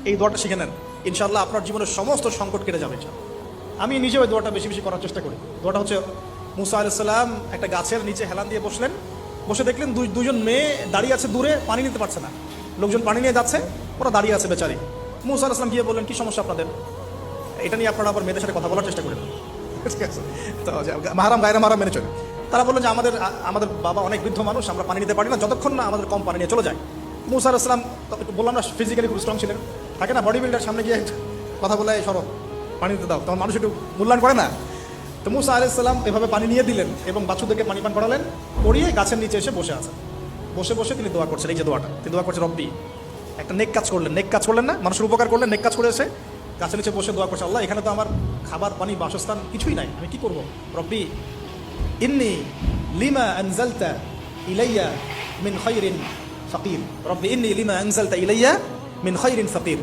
এই দোয়াটা শিখে নেন, ইনশাআল্লাহ আপনার জীবনের সমস্ত সংকট কেটে যাবে। আমি নিজেও এই দোয়াটা বেশি বেশি করার চেষ্টা করি। দোয়াটা হচ্ছে, মুসা আলাইহিস সালাম একটা গাছের নিচে হেলান দিয়ে বসলেন, বসে দেখলেন দুজন মেয়ে দাঁড়িয়ে আছে দূরে, পানি নিতে পারছে না। লোকজন পানি নিয়ে যাচ্ছে, ওরা দাঁড়িয়ে আছে বেচারি। মুসা আলাইহিস সালাম গিয়ে বললেন, কি সমস্যা আপনাদের? এটা নিয়ে আপনারা আবার মেয়েদের সাথে কথা বলার চেষ্টা করেন, ঠিক আছে? তো মাহারাম গায়রা মাহারাম মেনে চলে। তারা বললেন যে আমাদের বাবা অনেক বৃদ্ধ মানুষ, আমরা পানি নিতে পারি না যতক্ষণ না আমাদের কম পানি নিয়ে চলে যায়। মুসা আলাইহিস সালাম বললাম না, ফিজিক্যালি খুব স্ট্রং ছিলেন, থাকে না বডি বিল্ডার, সামনে গিয়ে কথা বলে সরো পানি দিতে দাও, তখন মানুষ একটু মূল্যায়ন করে না। তো মুসা আলাইহিস সালাম এভাবে পানি নিয়ে দিলেন এবং বাচ্চাদেরকে পানি পান করালেন, করিয়ে গাছের নিচে এসে বসে আছেন। বসে বসে তিনি দোয়া করছেন, এই যে দোয়াটা তিনি দোয়া করছেন, রব্বি, একটা নেক কাজ করলেন না, মানুষের উপকার করলেন, নেক কাজ করে এসে গাছের নিচে বসে দোয়া করছে, আল্লাহ এখানে তো আমার খাবার পানি বাসস্থান কিছুই নাই, আমি কি করব? রব্বি ইন্নি লিমা আনজালতা ইলাইয়া মিন খায়রিন ফাকির, রব্বি ইন্নি লিমা আনজালতা ইলাইয়া মিন খায়রিন ফাকির।